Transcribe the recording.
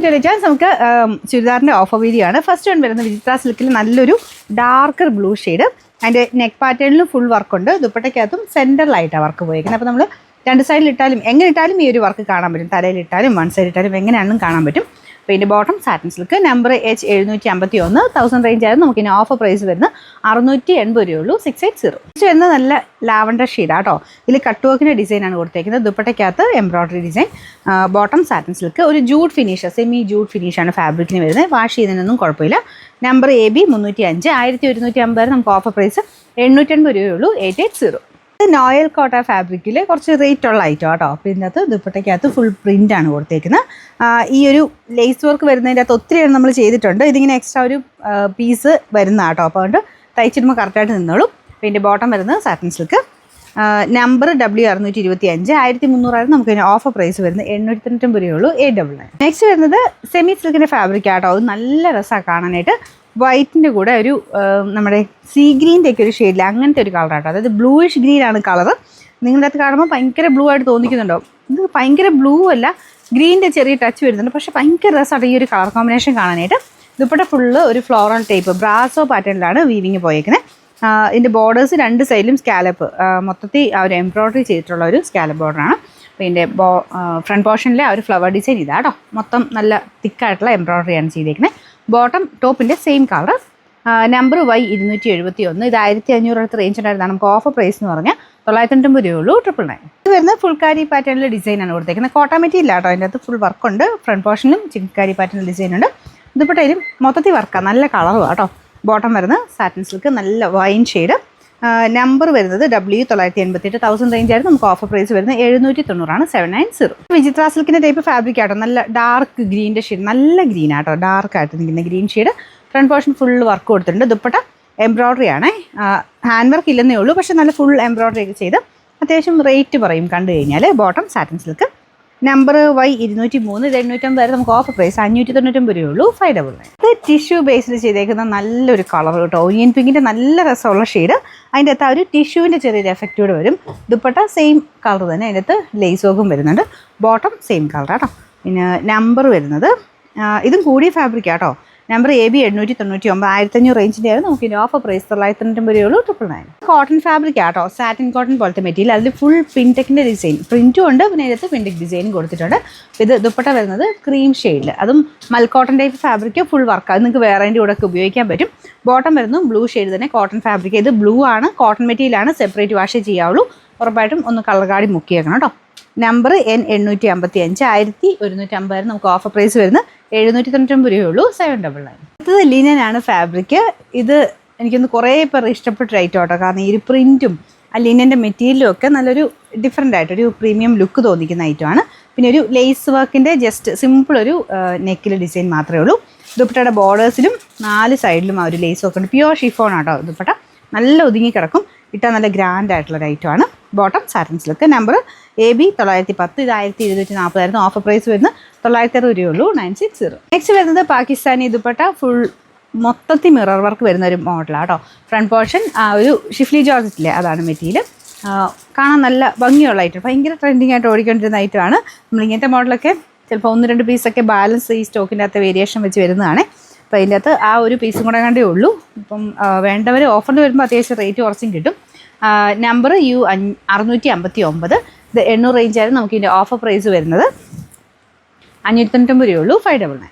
നമുക്ക് ചുരിദാറിൻ്റെ offer video ആണ്. ഫസ്റ്റ് വൺ വരുന്നത് വിചിത്ര സിൽക്കിൽ നല്ലൊരു ഡാർക്കർ ബ്ലൂ ഷെയ്ഡ്. അതിൻ്റെ നെക്ക് പാറ്റേണിലും ഫുൾ വർക്കുണ്ട്. ദുപ്പട്ടയ്ക്കകത്തും സെൻറ്ററിലായിട്ടാണ് വർക്ക് പോയിരിക്കുന്നത്. അപ്പോൾ നമ്മൾ രണ്ട് സൈഡിലിട്ടാലും എങ്ങനെ ഇട്ടാലും ഈ ഒരു വർക്ക് കാണാൻ പറ്റും. തലയിലിട്ടാലും വൺ സൈഡ് ഇട്ടാലും എങ്ങനെയാണെന്നും കാണാൻ പറ്റും. അപ്പോൾ ഇതിൻ്റെ bottom satin silk, number H751, 1000 range ആയിരുന്നു. നമുക്ക് ഇനി ഓഫർ പ്രൈസ് വരുന്നത് 680 രൂപയുള്ളൂ. 680. നെക്സ്റ്റ് വരുന്നത് നല്ല ലാവൻഡർ ഷെയ്ഡാണ് കേട്ടോ. ഇതിൽ കട്ട് വർക്കിൻ്റെ ഡിസൈനാണ് കൊടുത്തേക്കുന്നത്. ദുപ്പട്ടയ്ക്കകത്ത് embroidery design. Bottom satin silk, ഒരു ജൂഡ് ഫിനിഷ്, സെമി ജൂഡ് ഫിനിഷാണ് ഫാബ്രിക്കിന് വരുന്നത്. വാഷ് ചെയ്യുന്നതിനൊന്നും കുഴപ്പമില്ല. Number AB 305, 1150. നമുക്ക് ഓഫർ പ്രൈസ് 880 രൂപയുള്ളൂ. 880. നോയൽ കോട്ട ഫാബ്രിക്കിൽ കുറച്ച് റേറ്റ് ഉള്ള ഐറ്റം കേട്ടോ. അപ്പോൾ ഇതിനകത്ത് ദുപ്പട്ടയ്ക്കകത്ത് ഫുൾ പ്രിൻ്റാണ് കൊടുത്തേക്കുന്നത്. ഈ ഒരു ലേസ് വർക്ക് വരുന്നതിൻ്റെ അകത്ത് ഒത്തിരി നമ്മൾ ചെയ്തിട്ടുണ്ട്. ഇതിങ്ങനെ എക്സ്ട്രാ ഒരു പീസ് വരുന്ന കേട്ടോ. അപ്പോൾ അതുകൊണ്ട് തയ്ച്ചിടുമ്പോൾ കറക്റ്റായിട്ട് നിന്നോളും. അപ്പോൾ ഇതിൻ്റെ ബോട്ടം വരുന്നത് സാറ്റിൻ സിൽക്ക്, നമ്പർ W625, 1300 നമുക്ക് ഇതിന് ഓഫർ പ്രൈസ് വരുന്നത് 890 രൂപയുള്ളൂ. 899. നെക്സ്റ്റ് വരുന്നത് സെമി സിൽക്കിൻ്റെ ഫാബ്രിക് ആട്ടോ. അത് നല്ല രസമാണ് കാണാനായിട്ട്. വൈറ്റിൻ്റെ കൂടെ ഒരു നമ്മുടെ സീ ഗ്രീൻ്റെ ഒക്കെ ഒരു ഷെയ്ഡിൽ അങ്ങനത്തെ ഒരു കളറാട്ടോ. അതായത് ബ്ലൂയിഷ് ഗ്രീനാണ് കളറ്. നിങ്ങളുടെ അടുത്ത് കാണുമ്പോൾ ഭയങ്കര ബ്ലൂ ആയിട്ട് തോന്നിക്കുന്നുണ്ടോ? ഇത് ഭയങ്കര ബ്ലൂ അല്ല, ഗ്രീൻ്റെ ചെറിയ ടച്ച് വരുന്നുണ്ട്. പക്ഷേ ഭയങ്കര രസമാണ് ഈ ഒരു കളർ കോമ്പിനേഷൻ കാണാനായിട്ട്. ദുപ്പട്ട ഫുള്ള് ഒരു ഫ്ലോറൽ ടൈപ്പ് ബ്രാസോ പാറ്റേണിലാണ് വീവിങ് പോയേക്കുന്നത്. ഇതിൻ്റെ ബോർഡേഴ്സ് രണ്ട് സൈഡിലും സ്കാലപ്പ്, മൊത്തത്തിൽ ആ ഒരു എംബ്രോയ്ഡറി ചെയ്തിട്ടുള്ള ഒരു സ്കാലപ്പ് ബോർഡറാണ്. അപ്പോൾ ഇതിൻ്റെ ഫ്രണ്ട് പോർഷനിലെ ആ ഒരു ഫ്ലവർ ഡിസൈൻ ഇതാട്ടോ. മൊത്തം നല്ല തിക്കായിട്ടുള്ള എംബ്രോയ്ഡറിയാണ് ചെയ്തേക്കുന്നത്. ബോട്ടം ടോപ്പിൻ്റെ സെയിം കളർ. Number Y271. ഇത് 1500 അടുത്ത് റേഞ്ച് ഉണ്ടായിരുന്നതാണ്. നമുക്ക് ഓഫർ പ്രൈസ് എന്ന് പറഞ്ഞാൽ 990 രൂപയുള്ളൂ. 999. ഇത് വരുന്നത് ഫുൾക്കാരി പാറ്റേണിലെ ഡിസൈനാണ് കൊടുത്തേക്കുന്നത്. കോട്ട മെറ്റീരിയൽ ആട്ടോ. അതിൻ്റെ അകത്ത് ഫുൾ വർക്കുണ്ട്. ഫ്രണ്ട് പോർഷനിലും ചിക്കൻകാരി പാറ്റേണിൽ ഡിസൈൻ ഉണ്ട്. ദുപ്പട്ടയിലും മൊത്തത്തിൽ വർക്കാണ്. നല്ല കളറും കേട്ടോ. ബോട്ടം വരുന്നത് സാറ്റിൻ സിൽക്ക്, നല്ല വൈൻ ഷെയ്ഡ്. നമ്പർ വരുന്നത് W988, 1000 റേഞ്ച് ആയിരുന്നു. നമുക്ക് ഓഫർ പ്രൈസ് വരുന്നത് 790 790. വിചിത്ര സിൽക്കിൻ്റെ ടൈപ്പ് ഫാബ്രിക് ആട്ടോ. നല്ല ഡാർക്ക് ഗ്രീൻ്റെ ഷെയ്ഡ്, നല്ല ഗ്രീൻ ആട്ടോ. ഡാർക്കായിട്ട് നിൽക്കുന്ന green shade. Front portion full work കൊടുത്തിട്ടുണ്ട്. ദുപ്പട്ട എംബ്രോയ്ഡറി ആണ്. ഹാൻഡ് വർക്ക് ഇല്ലെന്നേ ഉള്ളൂ, പക്ഷേ നല്ല ഫുൾ എംബ്രോയ്ഡറി ഒക്കെ ചെയ്ത് അത്യാവശ്യം റേറ്റ് പറയും കണ്ടു കഴിഞ്ഞാൽ. Bottom satin silk, number Y203. ഇത് 850. നമുക്ക് ഓഫർ പ്രൈസ് 599 രൂപയുള്ളൂ. 599. ഇത് ടിഷ്യൂ ബേസിൽ ചെയ്തേക്കുന്ന നല്ലൊരു കളർ കേട്ടോ. ഓനിയൻ പിങ്കിൻ്റെ നല്ല രസമുള്ള ഷെയ്ഡ്. അതിൻ്റെ അകത്ത് ആ ഒരു ടിഷ്യൂവിൻ്റെ ചെറിയൊരു എഫക്റ്റ് കൂടെ വരും. ദുപ്പട്ട സെയിം കളർ തന്നെ. അതിൻ്റെ അകത്ത് ലേസ് വർക്കും വരുന്നുണ്ട്. ബോട്ടം സെയിം കളർ കേട്ടോ. പിന്നെ നമ്പർ വരുന്നത് ഇതും കൂടിയ ഫാബ്രിക് ആട്ടോ. നമ്പർ AB 899, 1500 റേഞ്ചിൻ്റെ ആയിരുന്നു. നമുക്ക് ഇതിൻ്റെ ഓഫർ പ്രൈസ് 990 രൂപയുള്ളൂ. 999. കോട്ടൺ ഫാബ്രിക് ആട്ടോ. സാറ്റിൻ കോട്ടൺ പോലത്തെ മെറ്റീരിയൽ. അതിൽ ഫുൾ പിൻടെക്കിൻ്റെ ഡിസൈൻ പ്രിൻറ്റും ഉണ്ട്. പിന്നെ അതിനകത്ത് പിൻടെക് ഡിസൈനും കൊടുത്തിട്ടുണ്ട്. ഇത് ദുപ്പട്ട വരുന്നത് ക്രീം ഷെയ്ഡിൽ, അതും മൽക്കോട്ടൺ ടൈപ്പ് ഫാബ്രിക്, ഫുൾ വർക്ക്. അത് നിങ്ങൾക്ക് വേറെ കൂടെ ഒക്കെ ഉപയോഗിക്കാൻ പറ്റും. ബോട്ടം വരുന്നു ബ്ലൂ ഷെയ്ഡ് തന്നെ, കോട്ടൺ ഫാബ്രിക്. ഇത് ബ്ലൂ ആണ്, കോട്ടൺ മെറ്റീരിയലാണ്. സെപ്പറേറ്റ് വാഷ് ചെയ്യാവുള്ളൂ. ഉറപ്പായിട്ടും ഒന്ന് കളർ കാർഡിൽ മുക്കിയേക്കണം കേട്ടോ. Number N855, 1150. നമുക്ക് ഓഫർ പ്രൈസ് വരുന്നത് 799 രൂപയുള്ളൂ. 799. അടുത്തത് ലിനനാണ് ഫാബ്രിക്. ഇത് എനിക്കൊന്ന് കുറേ പേർ ഇഷ്ടപ്പെട്ട ഐറ്റം കേട്ടോ. കാരണം ഈ ഒരു പ്രിൻറ്റും ആ ലിനൻ്റെ മെറ്റീരിയലും ഒക്കെ നല്ലൊരു ഡിഫറെൻ്റ് ആയിട്ടൊരു പ്രീമിയം ലുക്ക് തോന്നിക്കുന്ന ഐറ്റമാണ്. പിന്നെ ഒരു ലേസ് വർക്കിൻ്റെ ജസ്റ്റ് സിമ്പിൾ ഒരു നെക്കിൽ ഡിസൈൻ മാത്രമേ ഉള്ളൂ. ദുപ്പട്ടയുടെ ബോർഡേഴ്സിലും 4 സൈഡിലും ആ ഒരു ലേസ് വർക്ക് ഉണ്ട്. പ്യുവർ ഷിഫോൺ ആട്ടോ ദുപ്പട്ട. നല്ല ഒതുങ്ങി കിടക്കും. ഇട്ടാൽ നല്ല ഗ്രാൻഡ് ആയിട്ടുള്ളൊരു ഐറ്റമാണ്. Bottom satin silk, number AB 910. ഇത് 1240 ആയിരുന്നു. ഓഫർ പ്രൈസ് വരുന്നത് 960 രൂപയുള്ളൂ. 960. നെക്സ്റ്റ് വരുന്നത് പാകിസ്ഥാനി ദുപ്പട്ട. ഫുൾ മൊത്തത്തിൽ മിറർ വർക്ക് വരുന്ന ഒരു മോഡലാണ് കേട്ടോ. ഫ്രണ്ട് പോർഷൻ ഒരു ഷിഫ്ലി ജോർജറ്റില്ലേ, അതാണ് മെറ്റീരിയൽ. കാണാൻ നല്ല ഭംഗിയുള്ള ഐറ്റം. ഭയങ്കര ട്രെൻഡിങ് ആയിട്ട് ഓടിക്കൊണ്ടിരുന്ന ഐറ്റമാണ്. നമ്മളിങ്ങനത്തെ മോഡലൊക്കെ ചിലപ്പോൾ 1-2 പീസൊക്കെ ബാലൻസ് ഈ സ്റ്റോക്കിൻ്റെ അകത്ത് വേരിയേഷൻ വെച്ച് വരുന്നതാണ്. അപ്പോൾ അതിൻ്റെ അകത്ത് ആ ഒരു പീസും കൂടെ കണ്ടേ ഉള്ളൂ. ഇപ്പം വേണ്ടവർ ഓഫറിൽ വരുമ്പോൾ അത്യാവശ്യം റേറ്റ് കുറച്ചും കിട്ടും. Number U659. ഇത് 800 റേഞ്ച് ആയിരുന്നു. നമുക്ക് ഇതിൻ്റെ ഓഫർ പ്രൈസ് വരുന്നത് 599 രൂപയുള്ളൂ. 599.